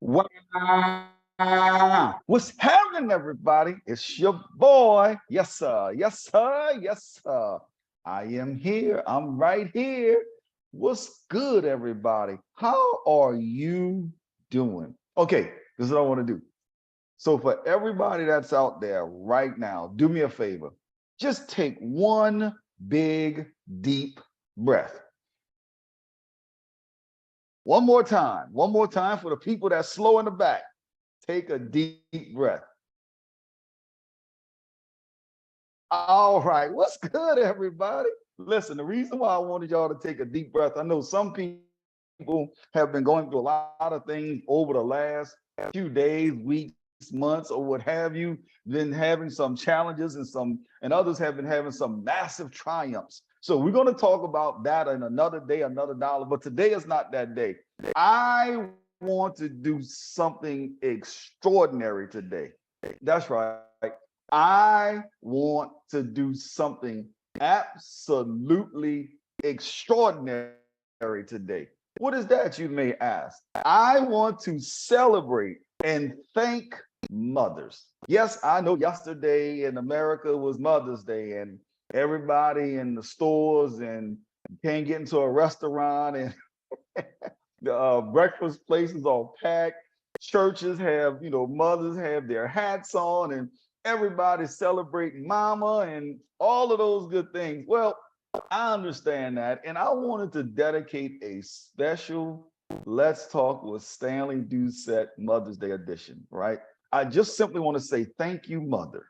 Wow. What's happening, everybody? It's your boy. Yes, sir. Yes, sir. Yes, sir. I am here. I'm right here. What's good, everybody? How are you doing? Okay, this is what I want to do. So, for everybody that's out there right now, do me a favor. Just take one big, deep breath. One more time. One more time for the people that's slow in the back. Take a deep breath. All right. What's good, everybody? Listen, the reason why I wanted y'all to take a deep breath, I know some people have been going through a lot of things over the last few days, weeks, months, or what have you, been having some challenges and others have been having some massive triumphs. So we're going to talk about that in another day, another dollar. But today is not that day. I want to do something extraordinary today. That's right. I want to do something absolutely extraordinary today. What is that, you may ask? I want to celebrate and thank mothers. Yes, I know yesterday in America was Mother's Day, and everybody in the stores and can't get into a restaurant, and the breakfast places all packed. Churches have, mothers have their hats on, and everybody's celebrating mama and all of those good things. Well, I understand that. And I wanted to dedicate a special Let's Talk with Stanley Doucette Mother's Day edition, right? I just simply want to say thank you, Mother.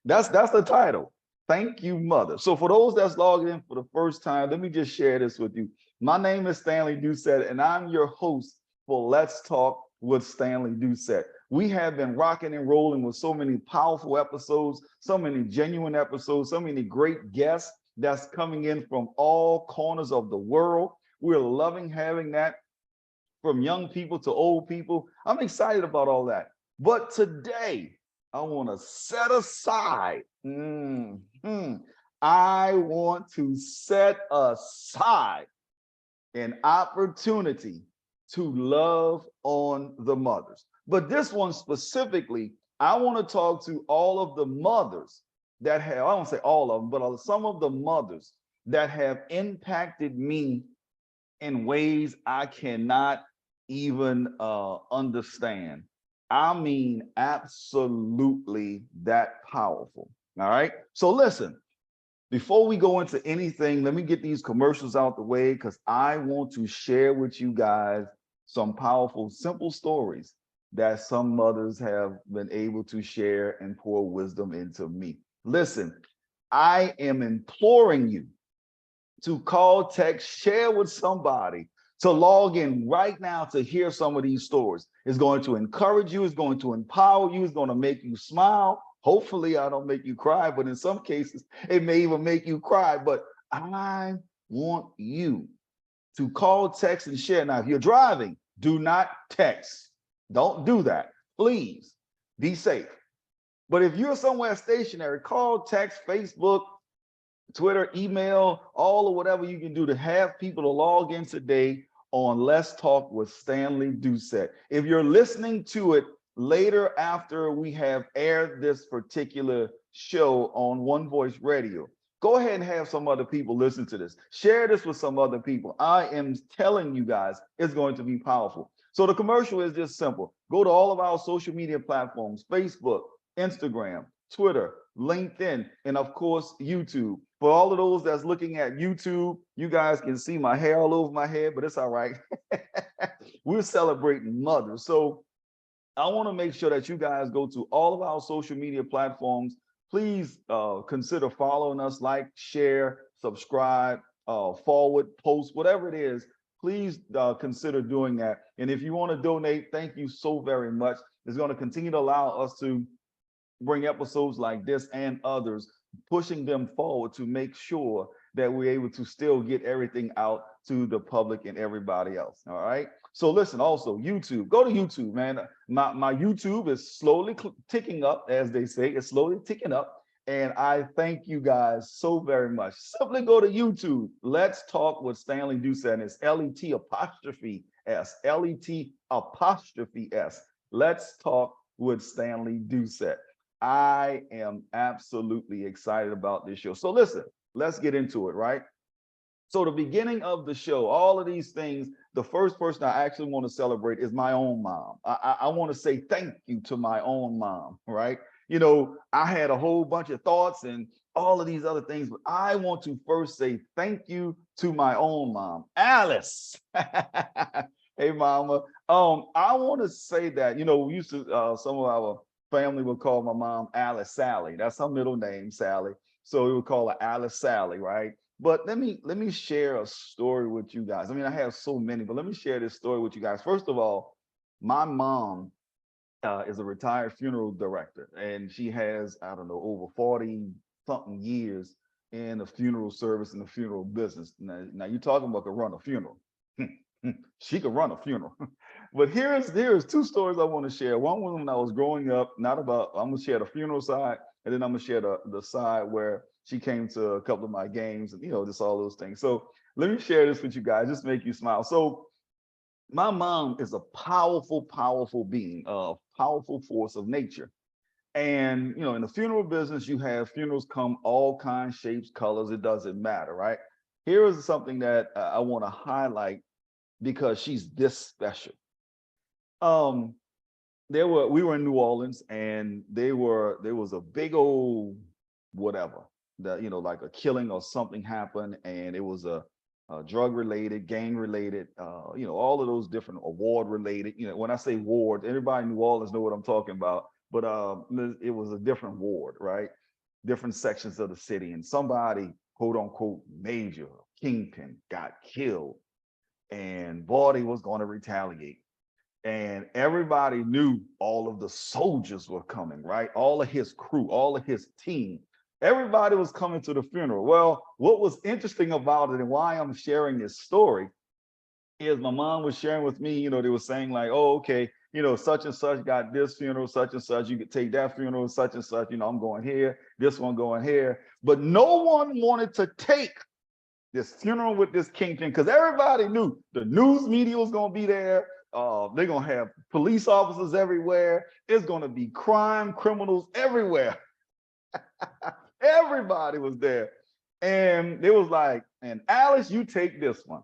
That's the title. Thank you, Mother. So for those that's logged in for the first time, let me just share this with you. My name is Stanley Doucette, and I'm your host for Let's Talk with Stanley Doucette. We have been rocking and rolling with so many powerful episodes, so many genuine episodes, so many great guests that's coming in from all corners of the world. We're loving having that, from young people to old people. I'm excited about all that. But today, I want to set aside. I want to set aside an opportunity to love on the mothers. But this one specifically, I want to talk to all of the mothers that have, I don't say all of them, but some of the mothers that have impacted me in ways I cannot even understand. I mean, absolutely that powerful. All right. So listen, before we go into anything, let me get these commercials out the way because I want to share with you guys some powerful, simple stories that some mothers have been able to share and pour wisdom into me. Listen, I am imploring you to call, text, share with somebody, to log in right now to hear some of these stories. It's going to encourage you, it's going to empower you, it's going to make you smile. Hopefully, I don't make you cry, but in some cases, it may even make you cry. But I want you to call, text, and share. Now, if you're driving, do not text. Don't do that. Please be safe. But if you're somewhere stationary, call, text, Facebook, Twitter, email, all of whatever you can do to have people to log in today on Let's Talk with Stanley Doucette. If you're listening to it later after we have aired this particular show on One Voice Radio, go ahead and have some other people listen to this. Share this with some other people. I am telling you guys, it's going to be powerful. So the commercial is just simple. Go to all of our social media platforms, Facebook, Instagram, Twitter, LinkedIn, and of course, YouTube. For all of those that's looking at YouTube, you guys can see my hair all over my head, but it's all right. We're celebrating mothers. So I want to make sure that you guys go to all of our social media platforms. Please consider following us, like, share, subscribe, forward, post, whatever it is. Please consider doing that. And if you want to donate, thank you so very much. It's going to continue to allow us to bring episodes like this and others, pushing them forward to make sure that we're able to still get everything out to the public and everybody else. All right. So listen, also YouTube, go to YouTube, man. My YouTube is slowly ticking up, as they say, it's slowly ticking up. And I thank you guys so very much. Simply go to YouTube. Let's Talk with Stanley Doucette. It's LET S, Let apostrophe S. Let's talk with Stanley Doucette. I am absolutely excited about this show. So listen, let's get into it, right? So the beginning of the show, all of these things, the first person I actually want to celebrate is my own mom. I want to say thank you to my own mom, right? You know, I had a whole bunch of thoughts and all of these other things, but I want to first say thank you to my own mom, Alice. Hey, mama. I want to say that, you know, we used to, some of our family would call my mom Alice Sally. That's her middle name, Sally. So we would call her Alice Sally, right? But let me share a story with you guys. I mean, I have so many, but let me share this story with you guys. First of all, my mom is a retired funeral director, and she has, I don't know, over 40 something years in the funeral service and the funeral business. Now you're talking about to run a funeral. She could run a funeral. But here's two stories I want to share. One was when I was growing up, not about, I'm gonna share the funeral side, and then I'm gonna share the side where she came to a couple of my games and, you know, just all those things. So let me share this with you guys, just make you smile. So my mom is a powerful, powerful being, a powerful force of nature. And, you know, in the funeral business, you have funerals come all kinds, shapes, colors, it doesn't matter, right? Here is something that I want to highlight because she's this special. Um, we were in New Orleans, and there was a big old whatever that, you know, like a killing or something happened, and it was a drug related, gang related, you know, all of those different award related. You know, when I say ward, everybody in New Orleans know what I'm talking about. But it was a different ward, right? Different sections of the city, and somebody, quote unquote, major kingpin got killed, and Vardy was going to retaliate. And everybody knew all of the soldiers were coming, right? All of his crew, all of his team, everybody was coming to the funeral. Well, what was interesting about it and why I'm sharing this story is my mom was sharing with me, you know, they were saying like, oh, okay, you know, such and such got this funeral, such and such, you could take that funeral, such and such, you know, I'm going here, this one going here. But no one wanted to take this funeral with this kingpin because everybody knew the news media was going to be there. They're going to have police officers everywhere. It's going to be crime, criminals everywhere. Everybody was there. And it was like, and Alice, you take this one.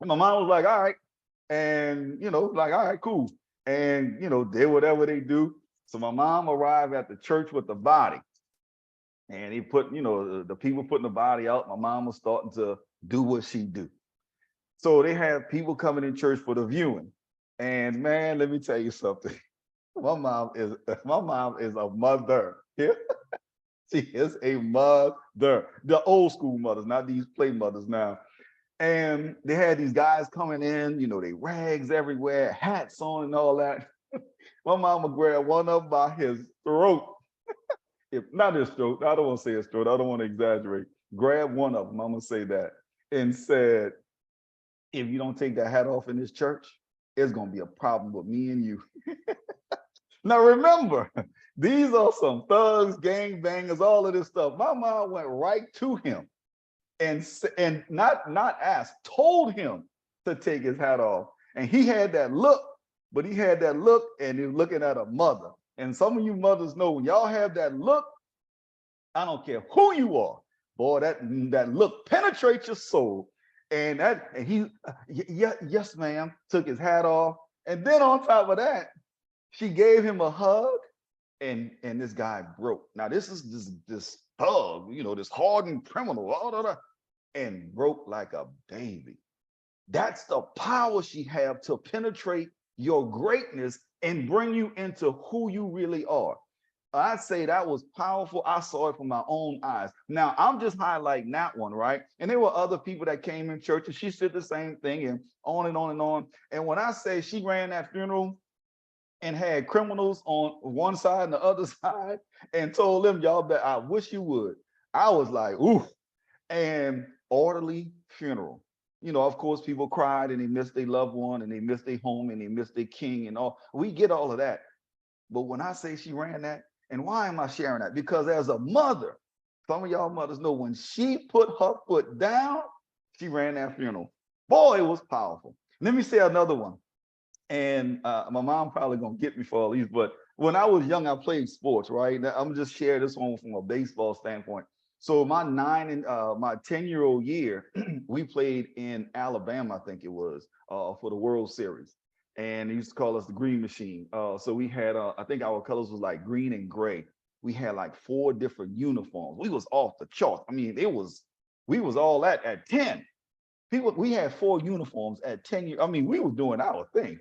And my mom was like, all right. And, you know, like, all right, cool. And, you know, did whatever they do. So my mom arrived at the church with the body. And he put, you know, the people putting the body out. My mom was starting to do what she do. So they have people coming in church for the viewing. And man, let me tell you something. My mom is a mother. Yeah. She is a mother. The old school mothers, not these play mothers now. And they had these guys coming in, you know, they rags everywhere, hats on and all that. My mama grabbed one of them by his throat. If not his throat, I don't want to say his throat, I don't want to exaggerate. Grab one of them, I'm gonna say that, and said, if you don't take that hat off in this church, it's gonna be a problem with me and you. Now remember, these are some thugs, gang bangers, all of this stuff. My mom went right to him and not asked, told him to take his hat off. And he had that look, but he had that look and he was looking at a mother. And some of you mothers know when y'all have that look, I don't care who you are, boy, that look penetrates your soul. And he, yes, ma'am, took his hat off. And then on top of that, she gave him a hug, and this guy broke. Now this is this thug, you know, this hardened criminal, and broke like a baby. That's the power she have to penetrate your greatness and bring you into who you really are. I say that was powerful. I saw it from my own eyes. Now I'm just highlighting that one, right? And there were other people that came in church and she said the same thing and on and on and on. And when I say she ran that funeral and had criminals on one side and the other side and told them, y'all bet I wish you would. I was like, ooh, and orderly funeral. You know, of course, people cried and they missed their loved one and they missed their home and they missed their king and all. We get all of that. But when I say she ran that, and why am I sharing that? Because as a mother, some of y'all mothers know when she put her foot down, she ran that funeral. Boy, it was powerful. Let me say another one. And my mom probably gonna get me for all these, but when I was young, I played sports, right? Now, I'm just share this one from a baseball standpoint. So my 10-year-old year, we played in Alabama, I think it was, for the World Series. And they used to call us the Green Machine. So we had I think our colors was like green and gray. We had like 4 different uniforms. We was off the charts. I mean, we was all that at 10. People, we had 4 uniforms at 10 years. I mean, we was doing our thing.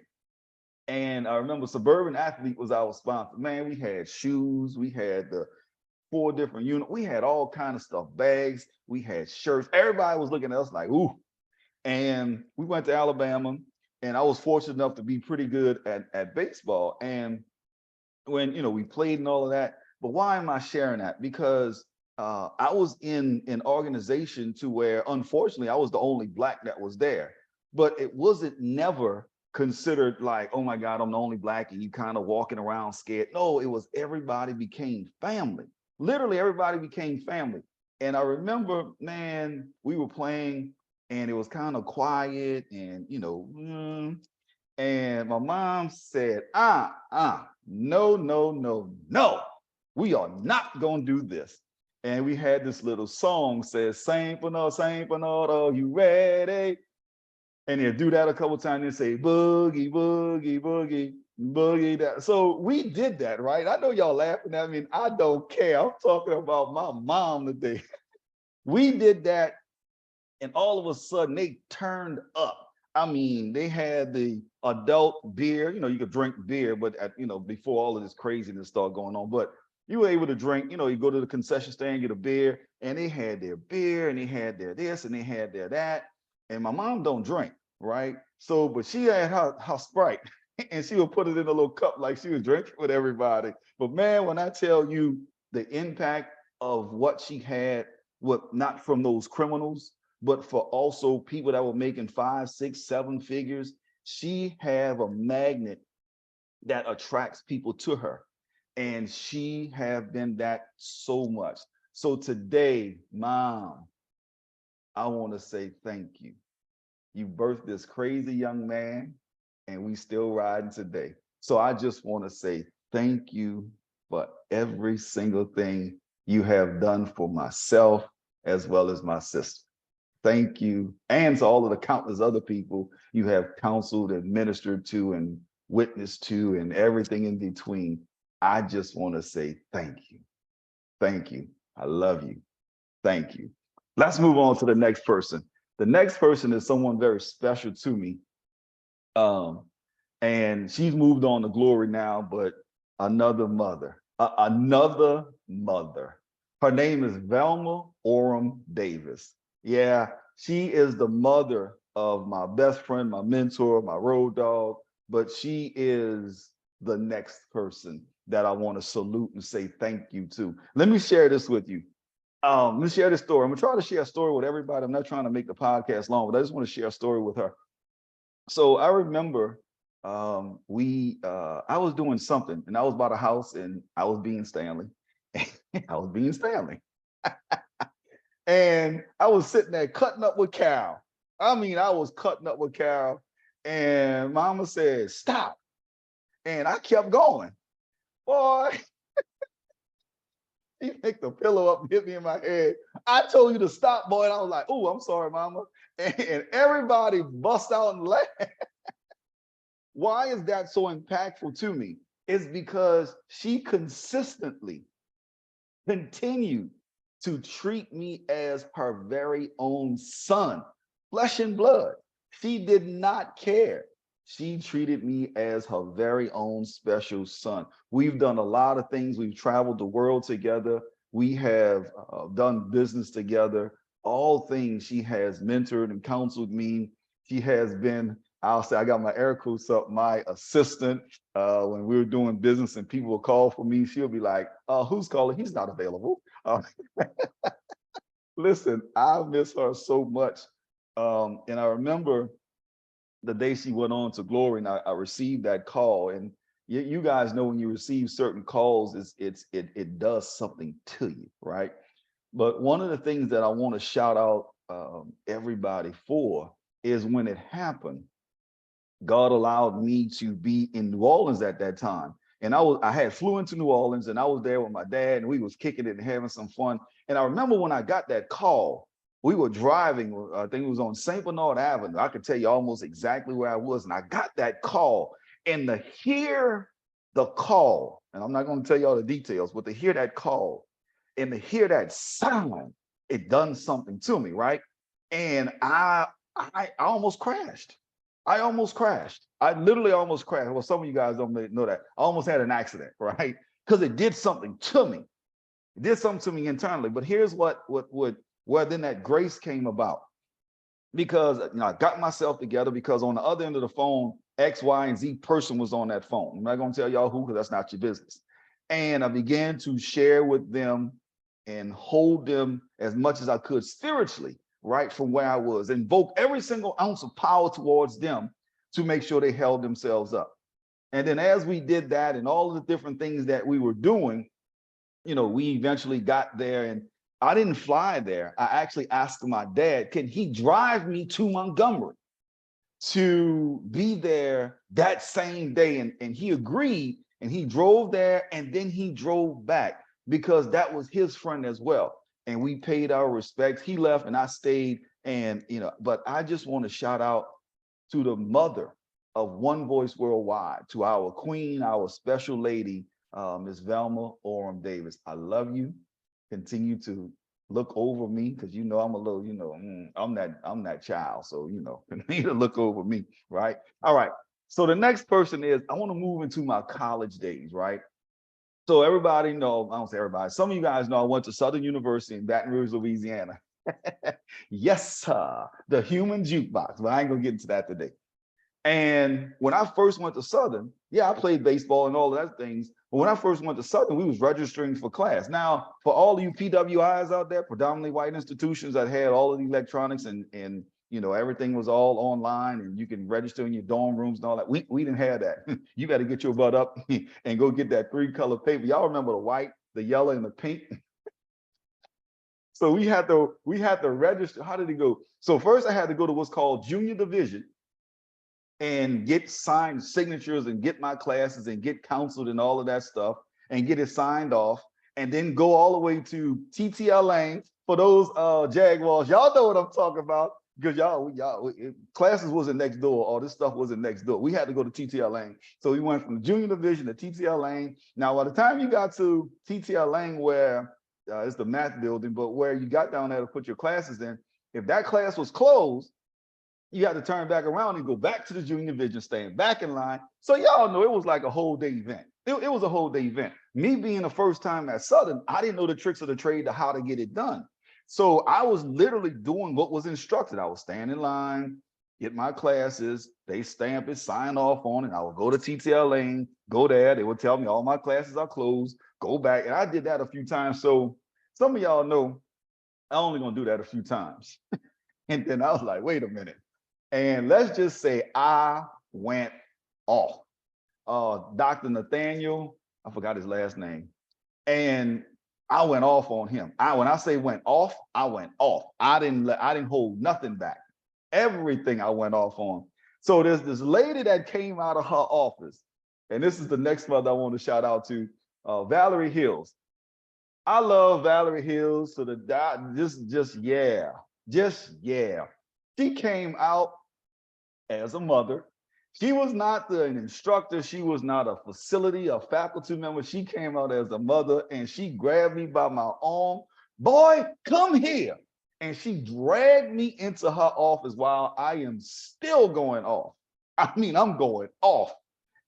And I remember Suburban Athlete was our sponsor. Man, we had shoes, we had the 4 different units, we had all kind of stuff, bags, we had shirts. Everybody was looking at us like, ooh. And we went to Alabama, and I was fortunate enough to be pretty good at baseball. And when we played and all of that. But why am I sharing that? Because I was in an organization to where, unfortunately, I was the only Black that was there. But it wasn't never considered like, oh my God, I'm the only Black, and you kind of walking around scared. No, it was everybody became family. Literally, everybody became family. And I remember, man, we were playing, and it was kind of quiet, and and my mom said, no, no, no, no, we are not going to do this. And we had this little song says, Saint Bernard, are you ready? And they'll do that a couple times and say, boogie, boogie, boogie, boogie. That. So we did that, right? I know y'all laughing at me. And I don't care. I'm talking about my mom today. We did that, and all of a sudden they turned up. I mean, they had the adult beer. You could drink beer, but before all of this craziness started going on, but you were able to drink. You go to the concession stand, get a beer, and they had their beer, and they had their this, and they had their that. And my mom don't drink, right? So, but she had her Sprite, and she would put it in a little cup like she was drinking with everybody. But man, when I tell you the impact of what she had, what not from those criminals, but for also people that were making 5, 6, 7 figures, she have a magnet that attracts people to her. And she have been that so much. So today, Mom, I want to say thank you. You birthed this crazy young man, and we still riding today. So I just want to say thank you for every single thing you have done for myself as well as my sister. Thank you. And to all of the countless other people you have counseled and ministered to and witnessed to and everything in between. I just want to say thank you. Thank you. I love you. Thank you. Let's move on to the next person. The next person is someone very special to me. And she's moved on to glory now, but another mother, another mother. Her name is Velma Oram Davis. Yeah, she is the mother of my best friend, my mentor, my road dog, but she is the next person that I want to salute and say thank you to. Let me share this with you. Let me share this story. I'm gonna try to share a story with everybody. I'm not trying to make the podcast long, but I just want to share a story with her. So I remember I was doing something, and I was by the house, and I was being Stanley. I was being Stanley. And I was sitting there cutting up with Carol. I mean, I was cutting up with Carol, and Mama said, stop. And I kept going. Boy, he picked the pillow up and hit me in my head. I told you to stop, boy. And I was like, oh, I'm sorry, Mama. And everybody bust out and laughed. Why is that so impactful to me? It's because she consistently continued to treat me as her very own son, flesh and blood. She did not care. She treated me as her very own special son. We've done a lot of things. We've traveled the world together. We have done business together. All things she has mentored and counseled me. She has been, I'll say, I got my air quotes up, my assistant. When we were doing business and people will call for me, she'll be like, who's calling? He's not available. Listen, I miss her so much. And I remember the day she went on to glory, and I received that call. And you guys know when you receive certain calls, it does something to you, right? But one of the things that I want to shout out everybody for is when it happened, God allowed me to be in New Orleans at that time. And I had flew into New Orleans and I was there with my dad and we was kicking it and having some fun. And I remember when I got that call, we were driving, I think it was on St. Bernard Avenue. I could tell you almost exactly where I was. And I got that call, and to hear the call, and I'm not going to tell you all the details, but to hear that call and to hear that sound, it done something to me, right? And I almost crashed. I almost crashed. I literally almost crashed. Well, some of you guys don't know that. I almost had an accident, right? Because it did something to me. It did something to me internally. But here's where then that grace came about. Because I got myself together, because on the other end of the phone, X, Y, and Z person was on that phone. I'm not going to tell y'all who, because that's not your business. And I began to share with them and hold them as much as I could spiritually, right from where I was, invoke every single ounce of power towards them to make sure they held themselves up. And then as we did that and all of the different things that we were doing, we eventually got there, and I didn't fly there. I actually asked my dad, can he drive me to Montgomery to be there that same day? And he agreed, and he drove there, and then he drove back because that was his friend as well. And we paid our respects. He left and I stayed. And, but I just want to shout out to the mother of One Voice Worldwide, to our queen, our special lady, Ms. Velma Oram Davis. I love you. Continue to look over me, because I'm a little, I'm that child. So, continue to look over me, right? All right. So the next person is, I want to move into my college days, right? So everybody know, I don't say everybody, some of you guys know I went to Southern University in Baton Rouge, Louisiana. Yes, sir. The human jukebox, but I ain't gonna get into that today. And when I first went to Southern, yeah, I played baseball and all of that things. But when I first went to Southern, we was registering for class. Now, for all of you PWIs out there, predominantly white institutions that had all of the electronics and everything was all online and you can register in your dorm rooms and all that. We didn't have that. You got to get your butt up and go get that 3-color paper. Y'all remember the white, the yellow, and the pink? So we had to register. How did it go? So first I had to go to what's called junior division and get signed signatures and get my classes and get counseled and all of that stuff and get it signed off, and then go all the way to TTL Lane for those Jaguars. Y'all know what I'm talking about, because y'all classes wasn't next door. All this stuff wasn't next door. We had to go to TTL Lane. So we went from junior division to TTL Lane. Now, by the time you got to TTL Lane, where it's the math building, but where you got down there to put your classes in, if that class was closed, you had to turn back around and go back to the junior division, staying back in line. So y'all know it was like a whole day event. It was a whole day event. Me being the first time at Southern, I didn't know the tricks of the trade to how to get it done. So I was literally doing what was instructed. I was staying in line, get my classes, they stamp it, sign off on it. I would go to TTL Lane, go there. They would tell me all my classes are closed, go back. And I did that a few times. So some of y'all know I'm only gonna do that a few times. And then I was like, wait a minute. And let's just say I went off. Dr. Nathaniel, I forgot his last name, and I went off on him. When I say went off, I went off. I didn't hold nothing back. Everything I went off on. So there's this lady that came out of her office, and this is the next mother I want to shout out to, Valerie Hills. I love Valerie Hills to the yeah. She came out as a mother. She was not an instructor. She was not a facility, a faculty member. She came out as a mother, and she grabbed me by my arm. Boy, come here. And she dragged me into her office while I am still going off. I mean, I'm going off.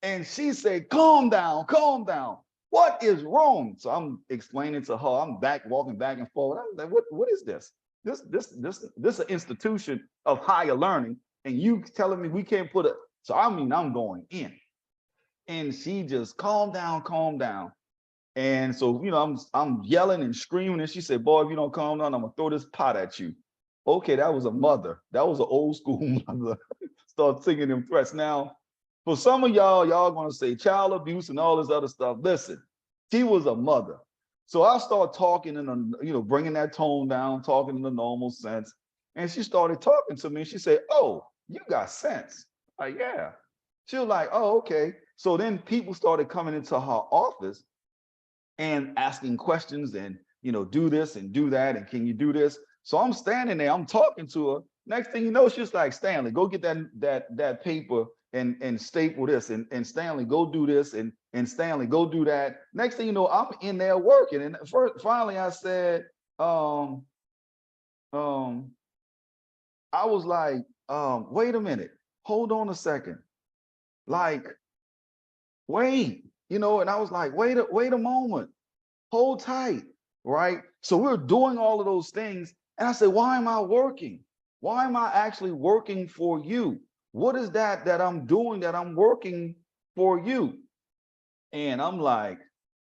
And she said, calm down, calm down. What is wrong? So I'm explaining to her, I'm walking back and forth. I'm like, what is this? This is an institution of higher learning, and you telling me we can't put it. So I mean, I'm going in. And she just calm down, calm down. And so, I'm yelling and screaming, and she said, boy, if you don't calm down, I'm gonna throw this pot at you. Okay, that was a mother. That was an old school mother. Start singing them threats. Now, for some of y'all gonna say child abuse and all this other stuff. Listen, she was a mother. So I start talking and bringing that tone down, talking in the normal sense. And she started talking to me. And she said, oh, you got sense. Like, yeah. She was like, oh, okay. So then people started coming into her office and asking questions and, do this and do that. And can you do this? So I'm standing there, I'm talking to her. Next thing you know, she's like, Stanley, go get that paper and staple this, and Stanley, go do this, and Stanley, go do that. Next thing you know, I'm in there working. And finally I said, um, um, I was like, wait a minute, hold on a second. Like, wait, and I was like, wait a moment, hold tight, right? So we're doing all of those things. And I said, why am I working? Why am I actually working for you? What is that I'm doing, that I'm working for you? And I'm like,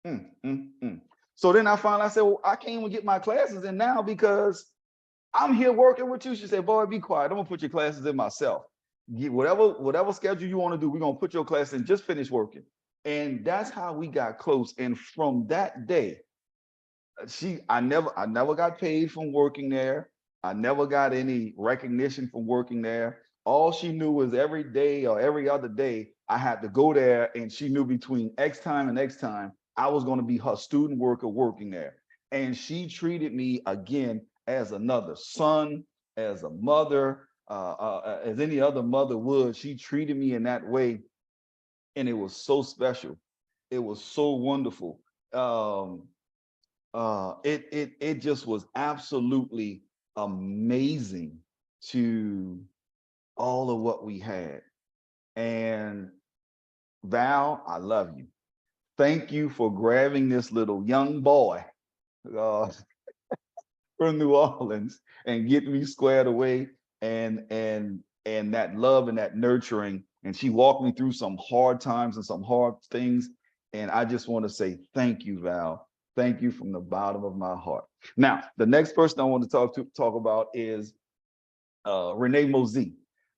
mm, mm, mm. So then I said, well, I can't even get my classes in now because I'm here working with you. She said, boy, be quiet. I'm gonna put your classes in myself. Get whatever schedule you want to do, we're gonna put your class in, just finish working. And that's how we got close. And from that day, I never got paid from working there. I never got any recognition from working there. All she knew was every day or every other day I had to go there, and she knew between X time and X time I was going to be her student worker working there. And she treated me again as another son, as a mother, as any other mother would. She treated me in that way, and it was so special. It was so wonderful. Um, it just was absolutely amazing to all of what we had. And Val, I love you. Thank you for grabbing this little young boy uh, from New Orleans and getting me squared away, and that love and that nurturing. And she walked me through some hard times and some hard things. And I just want to say thank you, Val. Thank you from the bottom of my heart. Now, the next person I want to talk about is Renee Mosey.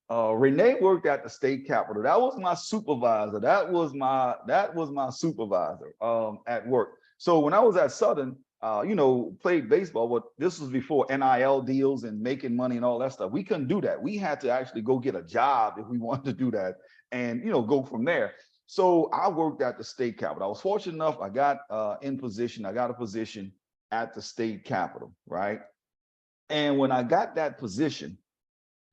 Renee worked at the state capitol. That was my supervisor. That was my supervisor at work. So when I was at Southern, played baseball, but this was before NIL deals and making money and all that stuff. We couldn't do that. We had to actually go get a job if we wanted to do that, and go from there. So I worked at the state capitol. I was fortunate enough. I got in position. I got a position at the state capitol, right? And when I got that position,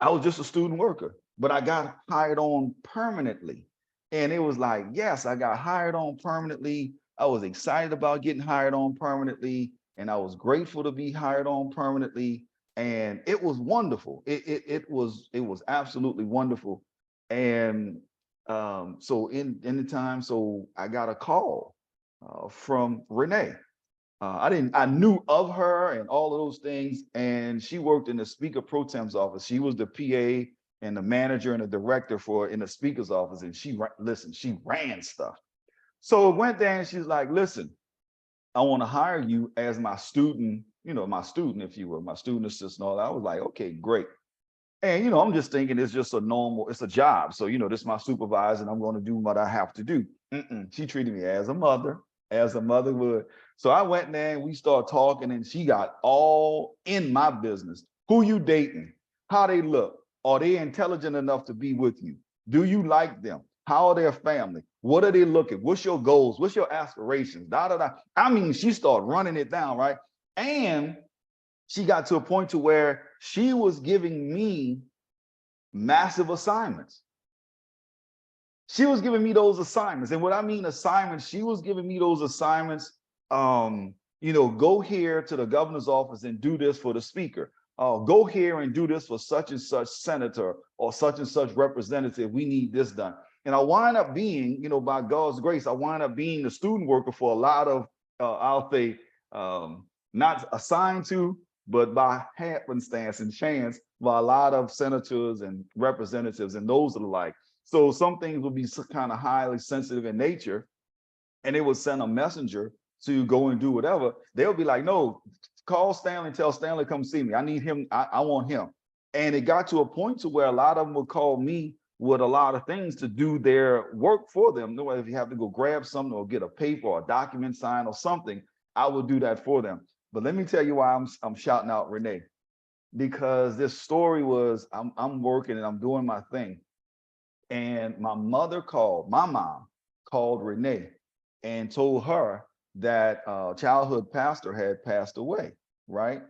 I was just a student worker, but I got hired on permanently. And it was like, yes, I got hired on permanently. I was excited about getting hired on permanently, and I was grateful to be hired on permanently. And it was wonderful. It was absolutely wonderful. And so in the time, so I got a call from Renee. I knew of her and all of those things, and she worked in the Speaker Pro Tem's office. She was the PA and the manager and the director in the Speaker's office, and she ran stuff. So it went there, and she's like, listen, I want to hire you as my student, my student, if you will, my student assistant. All that. I was like, okay, great. And I'm just thinking it's a job. So this is my supervisor, and I'm going to do what I have to do. She treated me as a mother would. So I went there and we started talking, and she got all in my business. Who you dating? How they look? Are they intelligent enough to be with you? Do you like them? How are their family? What are they looking? What's your goals? What's your aspirations? Da da da. I mean, she started running it down, right? And she got to a point to where she was giving me massive assignments. She was giving me those assignments. And what I mean assignments, she was giving me those assignments. Go here to the governor's office and do this for the speaker. Go here and do this for such and such senator or such and such representative. We need this done. And I wind up being, by God's grace, I wind up being the student worker for a lot of, I'll say, not assigned to, but by happenstance and chance, by a lot of senators and representatives and those of the like. So some things would be kind of highly sensitive in nature, and they would send a messenger to go and do whatever. They'll be like, no, call Stanley, tell Stanley come see me. I need him. I want him. And it got to a point to where a lot of them would call me with a lot of things to do their work for them. If you have to go grab something or get a paper or a document signed or something, I would do that for them. But let me tell you why I'm shouting out Renee, because this story was I'm working and I'm doing my thing. And my mom called Renee and told her that childhood pastor had passed away, right?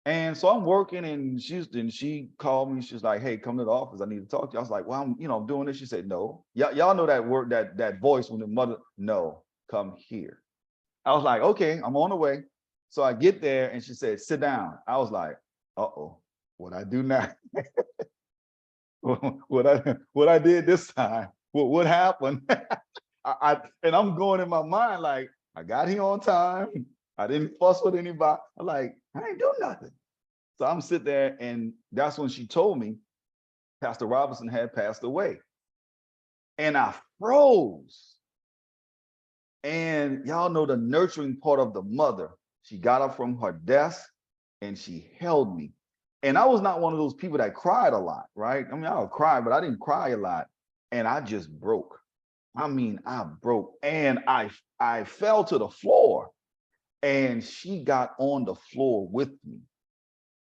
And so I'm working, and she called me. She's like, "Hey, come to the office. I need to talk to you." I was like, "Well, I'm doing this." She said, "No, y'all know that word, that voice when the mother, no, come here." I was like, "Okay, I'm on the way." So I get there, and she said, "Sit down." I was like, "Uh-oh, what I do now?" what I did this time? What happened? And I'm going in my mind like, I got here on time. I didn't fuss with anybody. I'm like, I ain't do nothing. So I'm sitting there, and that's when she told me Pastor Robinson had passed away. And I froze. And y'all know the nurturing part of the mother. She got up from her desk and she held me. And I was not one of those people that cried a lot, right? I mean, I would cry, but I didn't cry a lot. And I just broke. I mean, I broke, and I fell to the floor, and she got on the floor with me.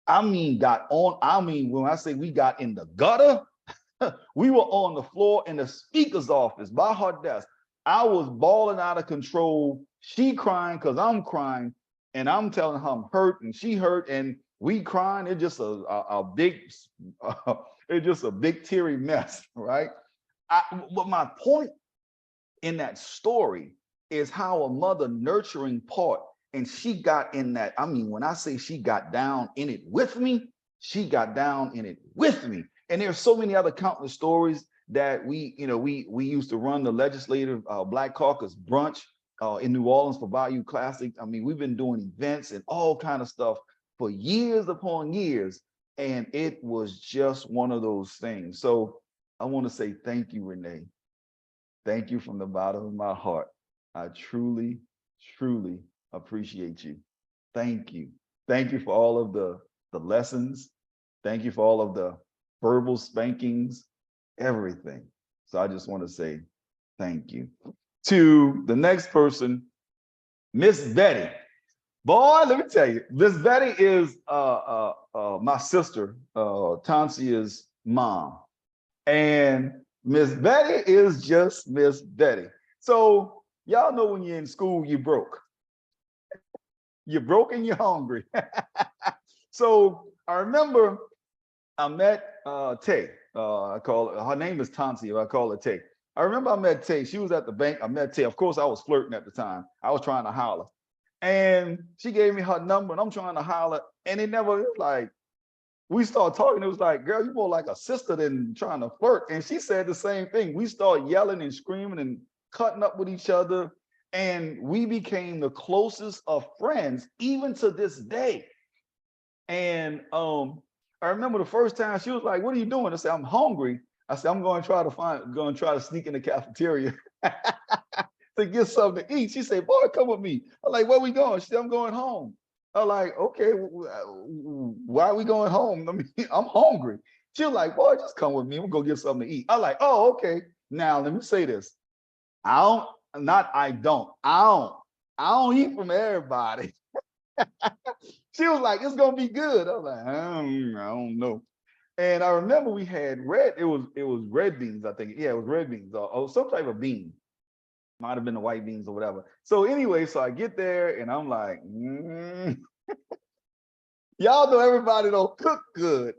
I mean, when I say we got in the gutter, we were on the floor in the speaker's office by her desk. I was bawling out of control. She crying because I'm crying, and I'm telling her I'm hurt, and she hurt, and we crying. It's just a big, it's just a big teary mess, right? But my point in that story is how a mother nurturing part, and she got in that. I mean, when I say she got down in it with me, she got down in it with me. And there's so many other countless stories that we used to run the legislative Black Caucus brunch in New Orleans for Bayou Classic. I mean, we've been doing events and all kind of stuff for years upon years, and it was just one of those things. So I want to say thank you, Renee. Thank you from the bottom of my heart. I truly, truly appreciate you. Thank you. Thank you for all of the lessons. Thank you for all of the verbal spankings, everything. So I just want to say thank you. To the next person, Miss Betty. Boy, let me tell you, Miss Betty is my sister, Tancia's mom. And Miss Betty is just Miss Betty. So y'all know when you're in school, you broke. You're broke and you're hungry. So I remember I met Tay. I call her name is Tancia. I call her Tay. I remember I met Tay. She was at the bank. I met Tay. Of course, I was flirting at the time. I was trying to holler. And she gave me her number, and I'm trying to holler. And it was like, we started talking. It was like, girl, you more like a sister than trying to flirt. And she said the same thing. We started yelling and screaming and cutting up with each other. And we became the closest of friends, even to this day. And I remember the first time she was like, "What are you doing?" I said, "I'm hungry." I said, "I'm going to try to sneak in the cafeteria to get something to eat." She said, "Boy, come with me." I'm like, "Where we going?" She said, "I'm going home." I'm like, "Okay, why are we going home? I mean, I'm hungry." She was like, "Boy, just come with me. We'll go get something to eat." I'm like, "Oh, okay." Now let me say this. I don't eat from everybody. She was like, "It's gonna be good." I was like, I don't know. And I remember we had it was red beans, I think. Yeah, it was red beans or some type of bean. Might have been the white beans or whatever. So anyway, so I get there and I'm like, y'all know everybody don't cook good.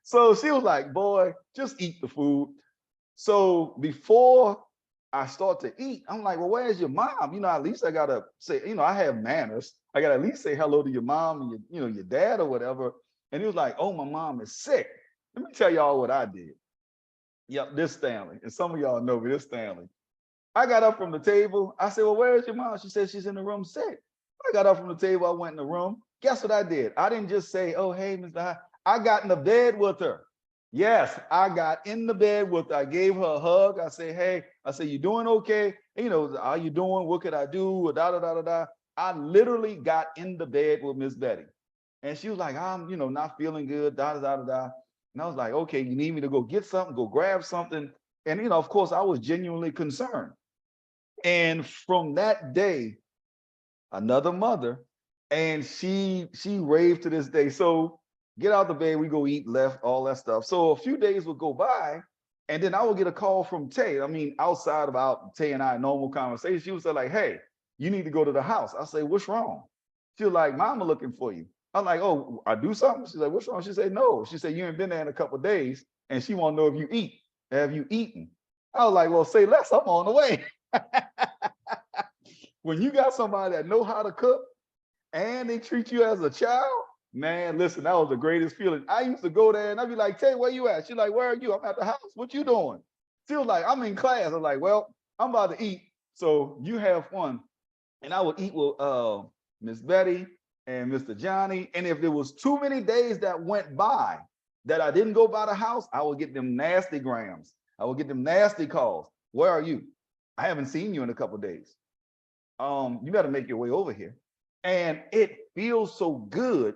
So she was like, "Boy, just eat the food." So before I start to eat, I'm like, "Well, where's your mom? At least I gotta say, I have manners. I gotta at least say hello to your mom and your dad or whatever." And he was like, "Oh, my mom is sick." Let me tell y'all what I did. Yep, this Stanley. And some of y'all know me, this Stanley. I got up from the table. I said, "Well, where's your mom?" She said she's in the room sick. I got up from the table. I went in the room. Guess what I did? I didn't just say, "Oh, hey, Mr. High." I got in the bed with her. Yes, I got in the bed with her. I gave her a hug. I said, "Hey," I said, "You doing okay? How you doing? What could I do?" Da, da, da, da, da. I literally got in the bed with Miss Betty. And she was like, "I'm, not feeling good, da, da, da, da, da." And I was like, "Okay, you need me to go get something, go grab something." And, of course, I was genuinely concerned. And from that day, another mother, and she raved to this day. So get out the bed, we go eat, left, all that stuff. So a few days would go by, And then I would get a call from Tay. I mean, outside of our Tay and I normal conversation, she would say like, "Hey, you need to go to the house." I say, "What's wrong?" She was like, "Mama looking for you." I'm like, "Oh, I do something?" She's like, "What's wrong?" She said, "No." She said, "You ain't been there in a couple of days, and she want to know if you eat. Have you eaten?" I was like, "Well, say less. I'm on the way." When you got somebody that know how to cook and they treat you as a child, man, listen, that was the greatest feeling. I used to go there and I'd be like, "Tay, where you at?" She's like, "Where are you?" "I'm at the house." "What you doing?" She was like, "I'm in class." I'm like, "Well, I'm about to eat. So you have fun." And I would eat with Miss Betty and Mr. Johnny. And if there was too many days that went by that I didn't go by the house, I would get them nasty grams. I would get them nasty calls. "Where are you? I haven't seen you in a couple of days. You got to make your way over here." And it feels so good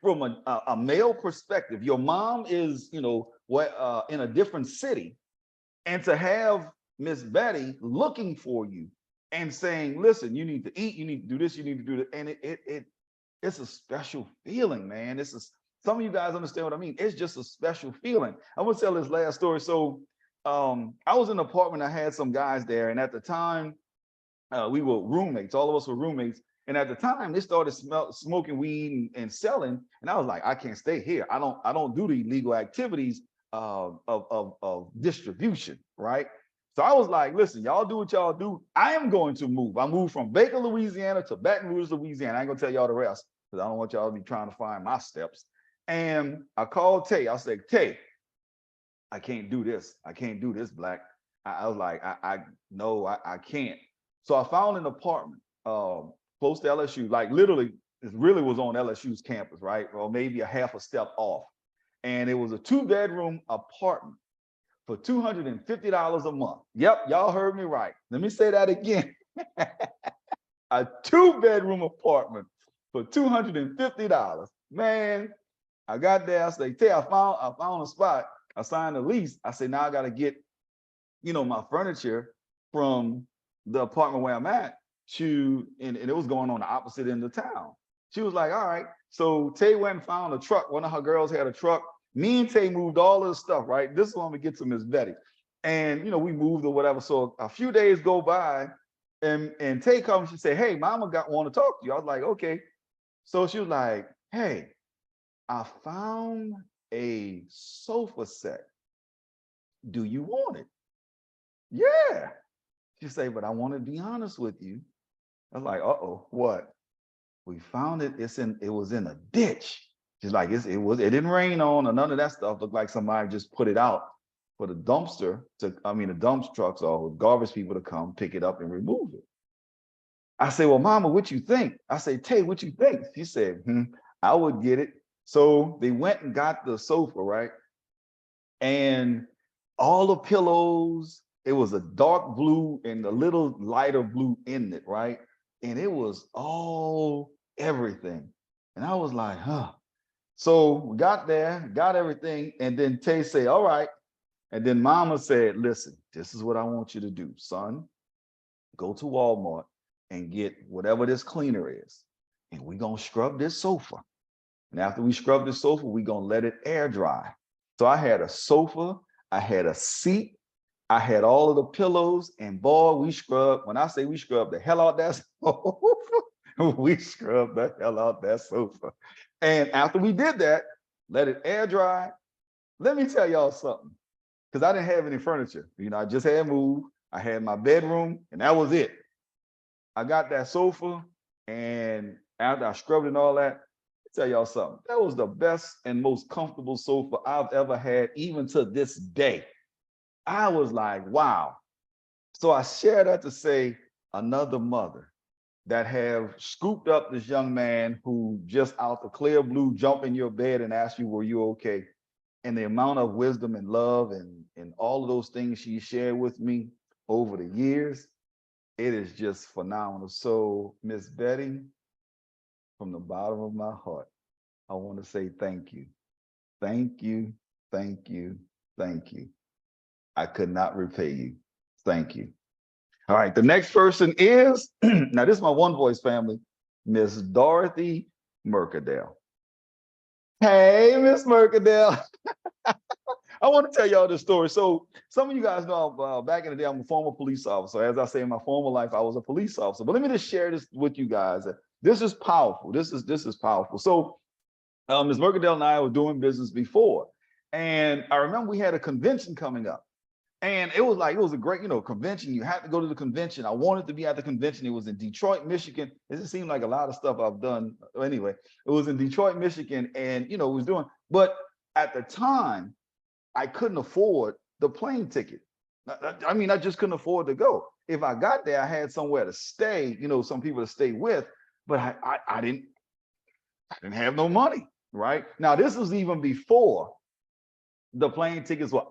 from a male perspective. Your mom is, what, in a different city, and to have Miss Betty looking for you and saying, "Listen, you need to eat, you need to do this, you need to do that," and it's a special feeling, man. Some of you guys understand what I mean. It's just a special feeling. I'm gonna tell this last story. So, I was in an apartment. I had some guys there, and at the time, we were roommates. All of us were roommates. And at the time, they started smoking weed and selling. And I was like, "I can't stay here. I don't do the illegal activities of distribution, right?" So I was like, "Listen, y'all do what y'all do. I am going to move." I moved from Baker, Louisiana to Baton Rouge, Louisiana. I ain't gonna tell y'all the rest because I don't want y'all to be trying to find my steps. And I called Tay. I said, "Tay, I can't do this. I can't do this, Black." I was like, I no, I can't. So I found an apartment close to LSU, like literally, it really was on LSU's campus, right? Or maybe a half a step off. And it was a 2-bedroom apartment for $250 a month. Yep, y'all heard me right. Let me say that again. A 2-bedroom apartment for $250. Man, I got there. I said, "Tay, I found a spot." I signed a lease. I said, "Now I got to get, my furniture from the apartment where I'm at and it was going on the opposite end of town." She was like, "All right." So Tay went and found a truck. One of her girls had a truck. Me and Tay moved all of the stuff, right? This is when we get to Miss Betty. And we moved or whatever. So a few days go by and Tay comes, she said, "Hey, Mama want to talk to you." I was like, "Okay." So she was like, "Hey, I found a sofa set. Do you want it?" "Yeah." She said, "But I want to be honest with you." I was like, "Uh-oh, what?" "We found it. It was in a ditch." She's like, it didn't rain on or none of that stuff. Looked like somebody just put it out for the the dump trucks or garbage people to come pick it up and remove it. I say, "Well, Mama, what you think?" I say, "Tay, what you think?" She said, "I would get it." So they went and got the sofa, right? And all the pillows, it was a dark blue and a little lighter blue in it, right? And it was all everything. And I was like, huh. So we got there, got everything, and then Tay said, "All right." And then Mama said, "Listen, this is what I want you to do, son. Go to Walmart and get whatever this cleaner is, and we're gonna scrub this sofa. And after we scrub the sofa, we're gonna let it air dry." So I had a sofa, I had a seat, I had all of the pillows, and boy, we scrubbed. When I say we scrubbed the hell out that sofa, we scrubbed the hell out that sofa. And after we did that, let it air dry. Let me tell y'all something, because I didn't have any furniture. I just had moved. I had my bedroom, and that was it. I got that sofa, and after I scrubbed it and all that, tell y'all something. That was the best and most comfortable sofa I've ever had, even to this day. I was like, wow. So I share that to say, another mother that have scooped up this young man who just out the clear blue jump in your bed and ask you, "Were you okay?" And the amount of wisdom and love and all of those things she shared with me over the years, it is just phenomenal. So Miss Betty, from the bottom of my heart, I want to say thank you. Thank you, thank you, thank you. I could not repay you. Thank you. All right, the next person is, now this is my One Voice family, Miss Dorothy Mercadale. Hey, Miss Mercadale. I want to tell y'all this story. So some of you guys know back in the day, I'm a former police officer. As I say, in my former life, I was a police officer. But let me just share this with you guys. This is powerful. This is powerful. So Ms. Mercadale and I were doing business before. And I remember we had a convention coming up. And it was a great, convention. You had to go to the convention. I wanted to be at the convention. It was in Detroit, Michigan. It just seemed like a lot of stuff I've done. Anyway, it was in Detroit, Michigan, and it was doing. But at the time, I couldn't afford the plane ticket. I mean, I just couldn't afford to go. If I got there, I had somewhere to stay. Some people to stay with, but I didn't have no money. Right now, this was even before the plane tickets were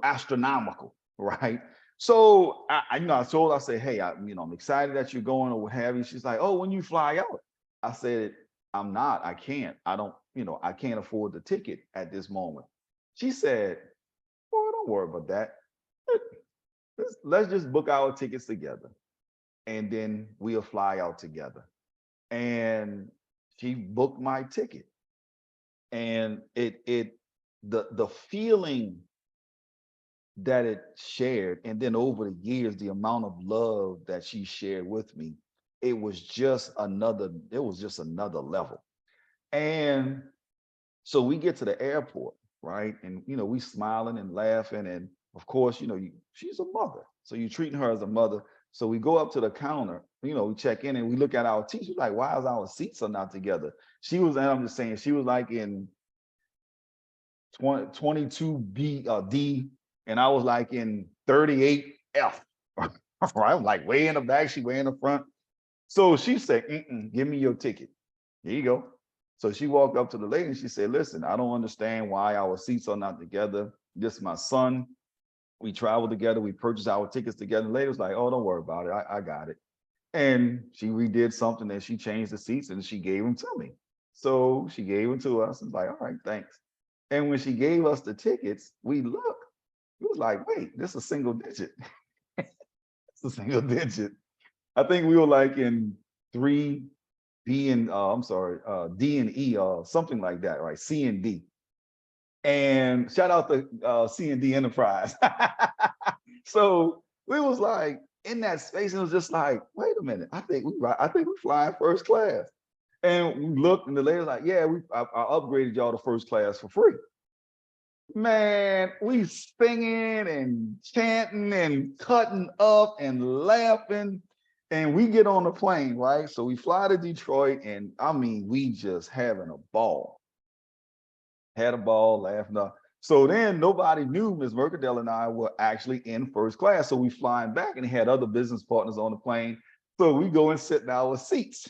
astronomical, right? So I told her, I said, hey, I'm excited that you're going or what have you. She's like, oh, when you fly out? I said, I'm not. I can't. I don't. I can't afford the ticket at this moment. She said, well, don't worry about that. Let's just book our tickets together, and then we'll fly out together. And she booked my ticket, and the feeling that it shared, and then over the years, the amount of love that she shared with me, it was just another level. And so we get to the airport, right? And we smiling and laughing, and of course, she's a mother, so you're treating her as a mother. So we go up to the counter, we check in and we look at our seats. She's like, why is our seats are not together? She was, and I'm just saying, she was like in 22B D, and I was like in 38F. Right? I'm like way in the back, she way in the front. So she said, give me your ticket. Here you go. So she walked up to the lady and she said, listen, I don't understand why our seats are not together. This is my son. We traveled together, we purchased our tickets together. The lady was like, oh, don't worry about it. I got it. And she redid something and she changed the seats and she gave them to me. So she gave them to us and was like, all right, thanks. And when she gave us the tickets, we looked. It was like, wait, this is a single digit. It's a single digit. I think we were like in 3B and D and E or something like that, right? C and D. And shout out to C and D Enterprise. So we was like in that space, and it was just like, wait a minute, I think we're flying first class. And we looked, and the lady was like, yeah, I upgraded y'all to first class for free. Man, we singing and chanting and cutting up and laughing. And we get on the plane, right? So we fly to Detroit, and I mean, we just having a ball. Had a ball, laughing up. So then nobody knew Ms. Mercadale and I were actually in first class. So we flying back and had other business partners on the plane. So we go and sit in our seats.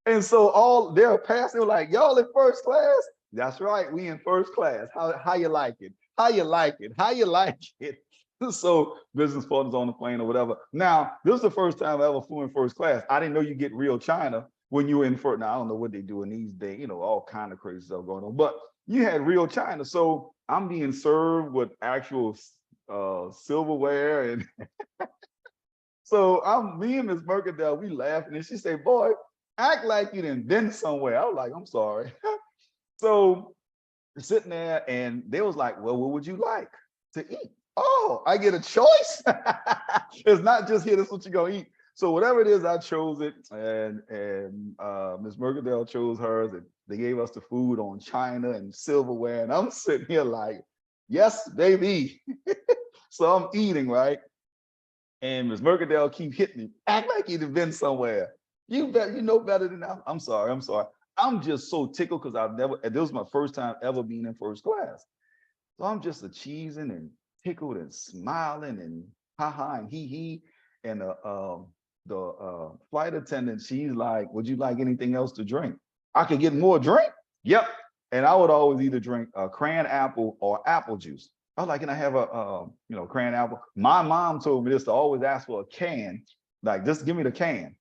And so all they're passing, they were like, y'all in first class? That's right, we in first class. How you like it? How you like it? How you like it? So business partners on the plane or whatever. Now, this is the first time I ever flew in first class. I didn't know you get real China when you were in first. Now, I don't know what they do in these days, all kind of crazy stuff going on, but you had real China. So I'm being served with actual silverware. And so me and Ms. Mercadale, we laughing, and she said, boy, act like you done been somewhere. I was like, I'm sorry. So sitting there, and they was like, well, what would you like to eat? Oh, I get a choice. It's not just here, this is what you're gonna eat. So whatever it is, I chose it, and Ms. Mercadale chose hers, and they gave us the food on china and silverware, and I'm sitting here like, yes, baby. So I'm eating, right? And Ms. Mercadale keep hitting me, act like you've been somewhere. You know better than that. I'm sorry. I'm just so tickled because this was my first time ever being in first class. So I'm just a cheesing and tickled and smiling and ha and he. And the flight attendant, she's like, would you like anything else to drink? I could get more drink? Yep. And I would always either drink a cran apple or apple juice. I was like, can I have a cran apple? My mom told me this, to always ask for a can, like just give me the can.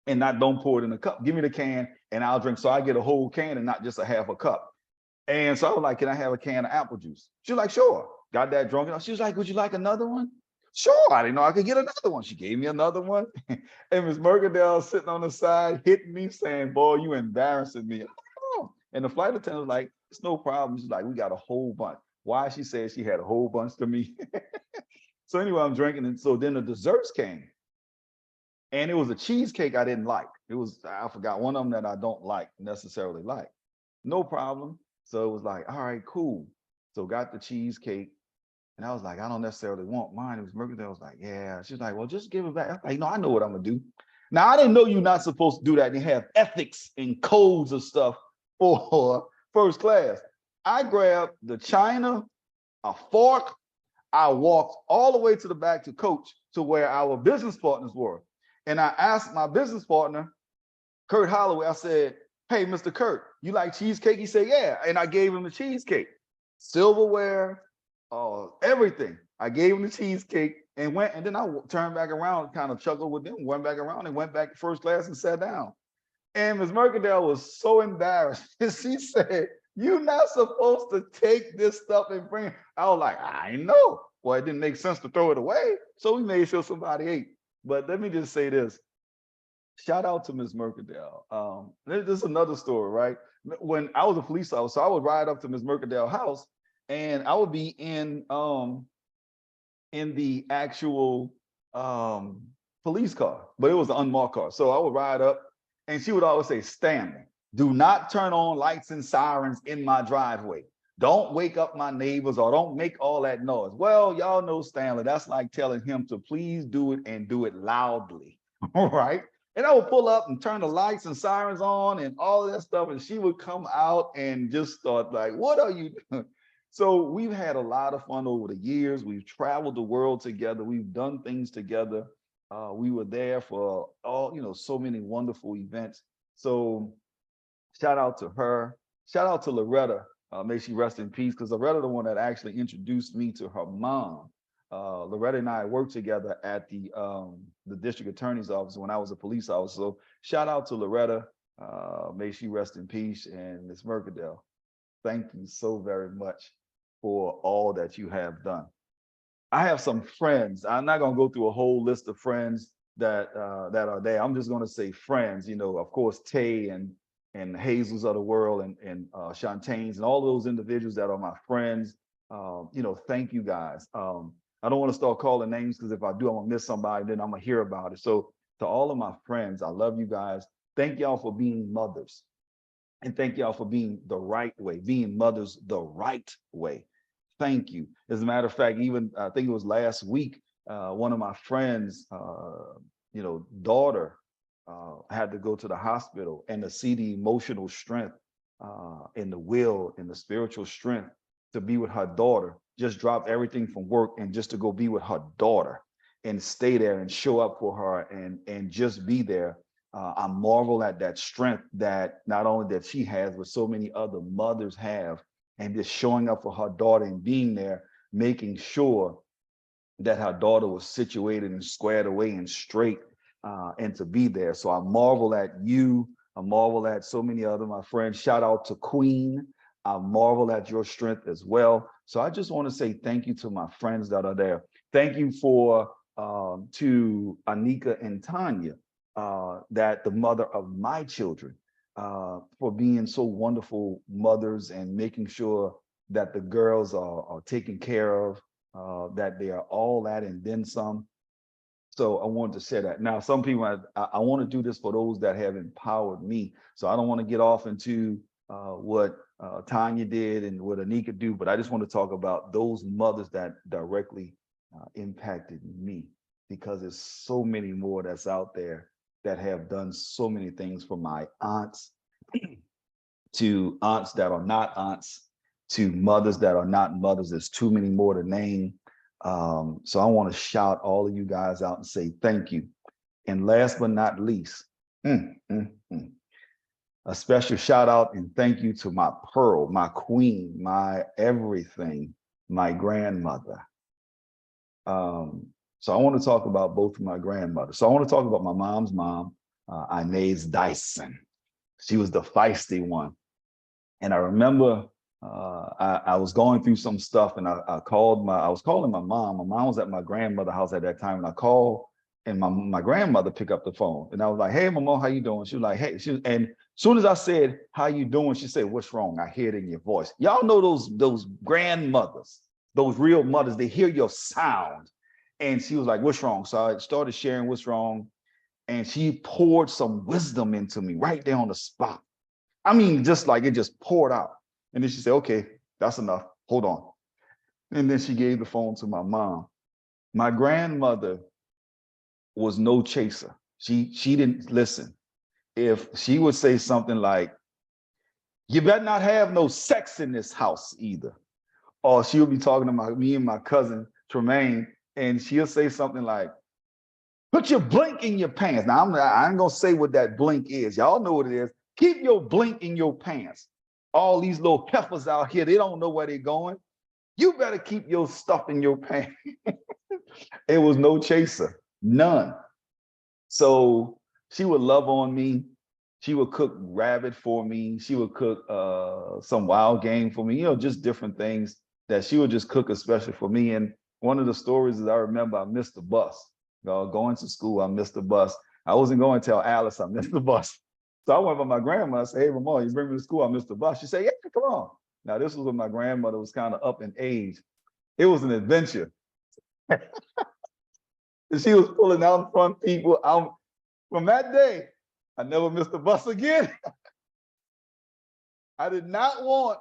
And don't pour it in a cup. Give me the can and I'll drink. So I get a whole can and not just a half a cup. And so I was like, can I have a can of apple juice? She was like, sure. Got that drunk. She was like, would you like another one? Sure. I didn't know I could get another one. She gave me another one. And Ms. Mercadale sitting on the side, hitting me, saying, boy, you embarrassing me. Oh. And the flight attendant was like, it's no problem. She's like, we got a whole bunch. Why she said she had a whole bunch to me. So anyway, I'm drinking, and so then the desserts came, and it was a cheesecake I didn't like. It was, I forgot, one of them that I don't necessarily like. No problem. So it was like, all right, cool. So got the cheesecake, and I was like, I don't necessarily want mine. It was Mercury. I was like, yeah. She's like, well, just give it back. I was like, no, I know what I'm gonna do. Now I didn't know you're not supposed to do that. They have ethics and codes of stuff for first class. I grabbed the china, a fork. I walked all the way to the back to coach to where our business partners were. And I asked my business partner, Kurt Holloway, I said, hey, Mr. Kurt, you like cheesecake? He said, yeah. And I gave him the cheesecake, silverware, everything. I gave him the cheesecake and went, and then I turned back around, kind of chuckled with them, went back around and went back to first class and sat down. And Ms. Mercadale was so embarrassed. She said, you're not supposed to take this stuff and bring it. I was like, I know. Well, it didn't make sense to throw it away. So we made sure somebody ate. But let me just say this. Shout out to Ms. Mercadale. This is another story, right? When I was a police officer, I would ride up to Ms. Mercadale's house, and I would be in the actual police car, but it was an unmarked car. So I would ride up, and she would always say, Stanley, do not turn on lights and sirens in my driveway. Don't wake up my neighbors, or don't make all that noise. Well, y'all know Stanley, that's like telling him to please do it and do it loudly, all right? And I would pull up and turn the lights and sirens on and all of that stuff, and she would come out and just start like, what are you doing? So we've had a lot of fun over the years. We've traveled the world together. We've done things together. We were there for all, so many wonderful events. So shout out to her. Shout out to Loretta. May she rest in peace, because Loretta, the one that actually introduced me to her mom. Loretta and I worked together at the district attorney's office when I was a police officer. So shout out to Loretta. May she rest in peace. And Ms. Mercadale, thank you so very much for all that you have done. I have some friends. I'm not going to go through a whole list of friends that are there. I'm just going to say friends. Of course, Tay and Hazels of the world and Shantanes and all those individuals that are my friends. Thank you guys. I don't want to start calling names, because if I do, I'm gonna miss somebody, then I'm gonna hear about it. So to all of my friends, I love you guys. Thank y'all for being mothers. And thank y'all for being the right way, being mothers the right way. Thank you. As a matter of fact, even I think it was last week, one of my friends, daughter had to go to the hospital, and to see the emotional strength and the will and the spiritual strength to be with her daughter, just dropped everything from work and just to go be with her daughter and stay there and show up for her and just be there. I marvel at that strength that not only that she has, but so many other mothers have, and just showing up for her daughter and being there, making sure that her daughter was situated and squared away and straight, and to be there. So I marvel at you. I marvel at so many other my friends. Shout out to Queen. I marvel at your strength as well. So I just want to say thank you to my friends that are there. Thank you to Anika and Tanya, that the mother of my children, for being so wonderful mothers and making sure that the girls are taken care of, that they are all that and then some. So I wanted to share that. Now, some people, I want to do this for those that have empowered me. So I don't want to get off into what Tanya did and what Anika do, but I just want to talk about those mothers that directly impacted me, because there's so many more that's out there that have done so many things, from my aunts to aunts that are not aunts to mothers that are not mothers. There's too many more to name. So I want to shout all of you guys out and say thank you. And last but not least, a special shout out and thank you to my pearl, my queen, my everything, my grandmother. So I want to talk about both of my grandmothers. So I want to talk about my mom's mom, Inez Dyson. She was the feisty one. And I remember I was going through some stuff, and I was calling my mom. My mom was at my grandmother's house at that time, and I called, and my grandmother picked up the phone, and I was like, "Hey, Mama, how you doing?" She was like, "Hey," and Soon as I said, "How you doing?" She said, "What's wrong?" I hear it in your voice. Y'all know those grandmothers, those real mothers, they hear your sound. And she was like, "What's wrong?" So I started sharing what's wrong. And she poured some wisdom into me right there on the spot. I mean, just like it just poured out. And then she said, "Okay, that's enough. Hold on." And then she gave the phone to my mom. My grandmother was no chaser. She didn't listen. If she would say something like, "You better not have no sex in this house either," or she'll be talking to me and my cousin Tremaine, and she'll say something like, "Put your blink in your pants." Now, I ain't gonna say what that blink is. Y'all know what it is. Keep your blink in your pants. All these little heifers out here, they don't know where they're going. You better keep your stuff in your pants. It was no chaser, none. So she would love on me. She would cook rabbit for me. She would cook some wild game for me, just different things that she would just cook especially for me. And one of the stories is I remember I missed the bus. Going to school, I missed the bus. I wasn't going to tell Alice I missed the bus. So I went by my grandma and said, "Hey, Mama, you bring me to school, I missed the bus." She said, "Yeah, come on." Now, this was when my grandmother was kind of up in age. It was an adventure. And she was pulling out in front people. From that day, I never missed a bus again. I did not want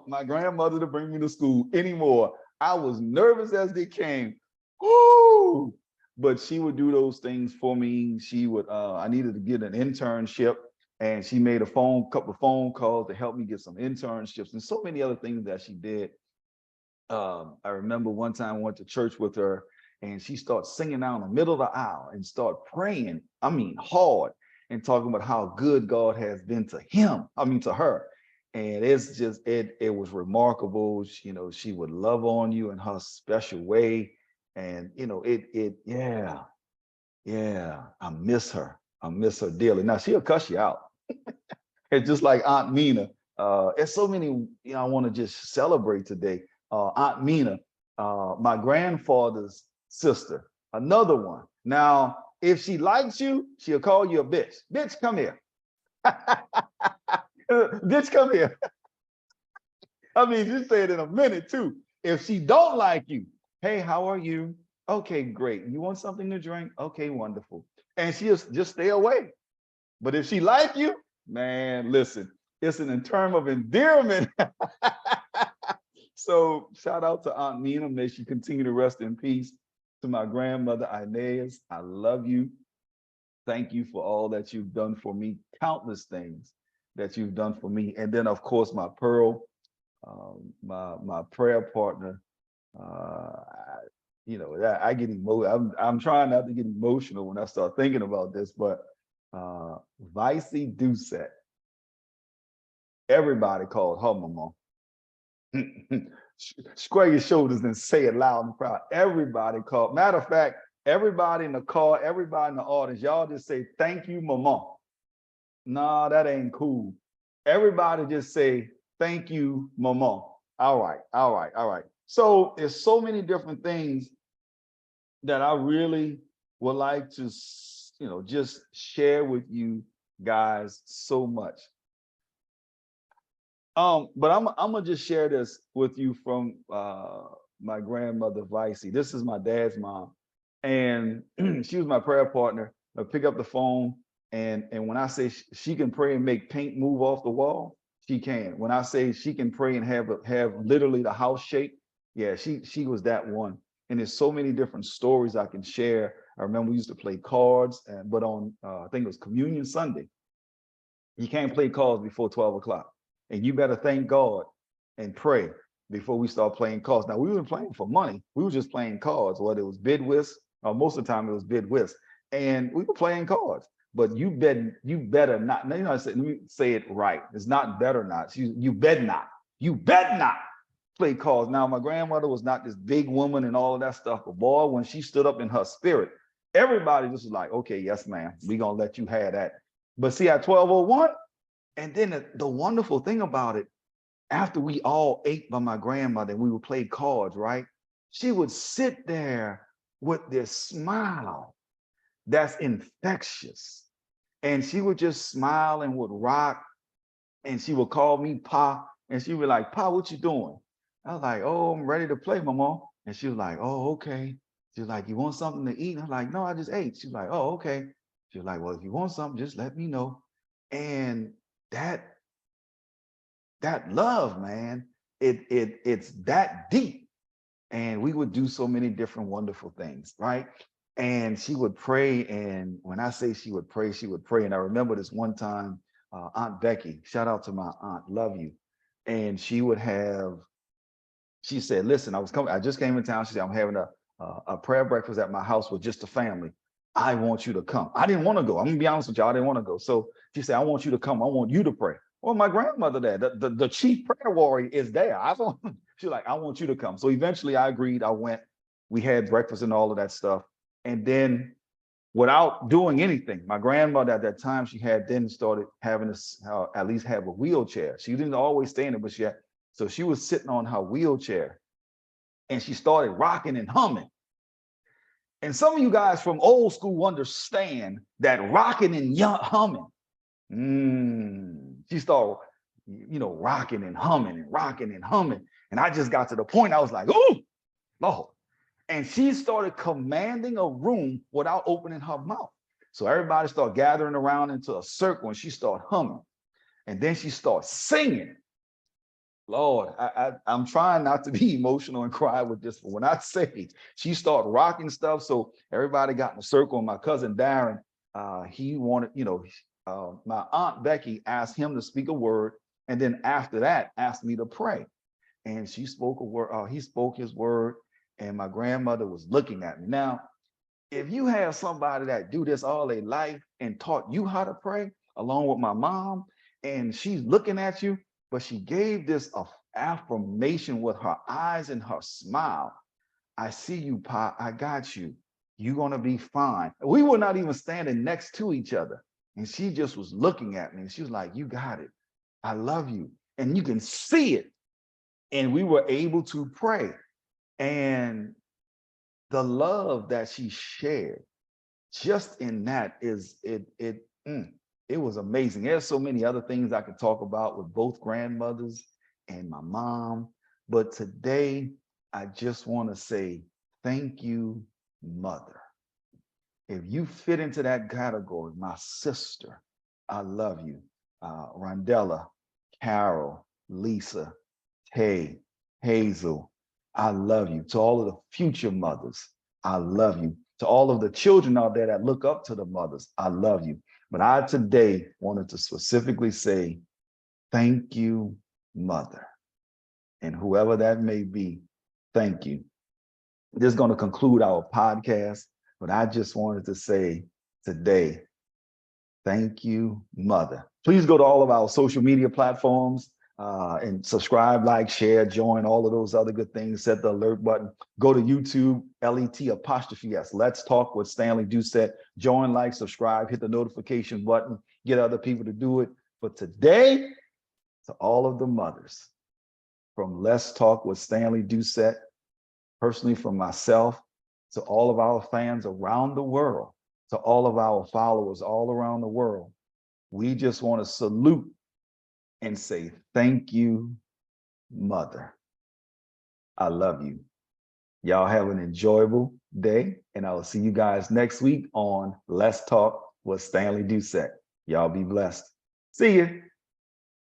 my grandmother to bring me to school anymore. I was nervous as they came. Woo! But she would do those things for me. She would, I needed to get an internship, and she made a couple of phone calls to help me get some internships and so many other things that she did. I remember one time I went to church with her, and she started singing out in the middle of the aisle and started praying, I mean, hard, and talking about how good God has been to her. And it's just, it was remarkable. She would love on you in her special way. And, yeah, I miss her. I miss her dearly. Now, she'll cuss you out. It's just like Aunt Mina. There's so many, I want to just celebrate today. Aunt Mina, my grandfather's sister, another one. Now, if she likes you, she'll call you a bitch. "Bitch, come here." "Bitch, come here." I mean, you say it in a minute too. If she don't like you, "Hey, how are you?" "Okay, great. You want something to drink?" "Okay, wonderful." And she'll just stay away. But if she like you, man, listen, it's an term of endearment. So shout out to Aunt Nina. May she continue to rest in peace. To my grandmother Inez, I love you. Thank you for all that you've done for me, countless things that you've done for me. And then, of course, my Pearl, my prayer partner. I get emotional. I'm trying not to get emotional when I start thinking about this, but Vicey Doucette, everybody called her Mama. Square your shoulders and say it loud and proud. Everybody called. Matter of fact, everybody in the car, everybody in the audience, y'all just say, "Thank you, Mama." Nah, that ain't cool. Everybody just say, "Thank you, Mama." All right, all right, all right. So there's so many different things that I really would like to, just share with you guys so much. But I'm gonna just share this with you from my grandmother Vicey. This is my dad's mom, and she was my prayer partner. I pick up the phone, and when I say she can pray and make paint move off the wall, she can. When I say she can pray and have literally the house shake, yeah, she was that one. And there's so many different stories I can share. I remember we used to play cards, but on I think it was Communion Sunday, you can't play cards before 12 o'clock. And you better thank God and pray before we start playing cards. Now, we weren't playing for money. We were just playing cards, whether it was bid whist, or most of the time it was bid whist. And we were playing cards. But you better not. Now, let me say it right. It's not better not. You bet not. You bet not play cards. Now, my grandmother was not this big woman and all of that stuff. But boy, when she stood up in her spirit, everybody just was like, "Okay, yes, ma'am. We're going to let you have that." But see, at 12:01, and then the wonderful thing about it, after we all ate by my grandmother and we would play cards, right? She would sit there with this smile that's infectious. And she would just smile and would rock, and she would call me Pa, and she would be like, Pa, what you doing? I was like, oh, I'm ready to play, Mama. And she was like, oh, okay. She was like, you want something to eat? I was like, no, I just ate. She was like, oh, okay. She was like, well, if you want something, just let me know. And that that love, man, it's that deep. And we would do so many different wonderful things, right? And she would pray. And when I say she would pray, she would pray. And I remember this one time, Aunt Becky, shout out to my aunt, love you. And she said, listen, I just came in town. She said, I'm having a prayer breakfast at my house with just the family. I want you to come. I didn't want to go. I'm gonna be honest with y'all, I didn't want to go. So she said, I want you to come. I want you to pray. Well, my grandmother there, the chief prayer warrior is there. She's like, I want you to come. So eventually I agreed. I went. We had breakfast and all of that stuff. And then without doing anything, my grandmother at that time, she had then started having to at least have a wheelchair. She didn't always stay in it, but so she was sitting on her wheelchair and she started rocking and humming. And some of you guys from old school understand that rocking and humming. She started, rocking and humming and rocking and humming. And I just got to the point, I was like, oh, Lord. And she started commanding a room without opening her mouth. So everybody started gathering around into a circle and she started humming. And then she started singing. Lord, I'm trying not to be emotional and cry with this, but when I say she started rocking stuff, so everybody got in a circle. And my cousin Darren, he wanted, my aunt Becky asked him to speak a word, and then after that, asked me to pray. And she spoke a word. He spoke his word, and my grandmother was looking at me. Now, if you have somebody that do this all their life and taught you how to pray, along with my mom, and she's looking at you, but she gave this affirmation with her eyes and her smile. I see you, Pa. I got you. You're going to be fine. We were not even standing next to each other. And she just was looking at me and she was like, you got it. I love you. And you can see it. And we were able to pray. And the love that she shared just in that it was amazing. There's so many other things I could talk about with both grandmothers and my mom. But today, I just want to say thank you, Mother. If you fit into that category, my sister, I love you. Rondella, Carol, Lisa, Tay, Hazel, I love you. To all of the future mothers, I love you. To all of the children out there that look up to the mothers, I love you. But I today wanted to specifically say, thank you, Mother. And whoever that may be, thank you. This is going to conclude our podcast, but I just wanted to say today, thank you, Mother. Please go to all of our social media platforms and subscribe, like, share, join, all of those other good things. Set the alert button. Go to YouTube, LET''S. Let's Talk with Stanley Doucette. Join, like, subscribe, hit the notification button, get other people to do it. But today, to all of the mothers, from Let's Talk with Stanley Doucette, personally from myself, to all of our fans around the world, to all of our followers all around the world, we just want to salute and say, thank you, Mother. I love you. Y'all have an enjoyable day, and I will see you guys next week on Let's Talk with Stanley Doucette. Y'all be blessed. See you.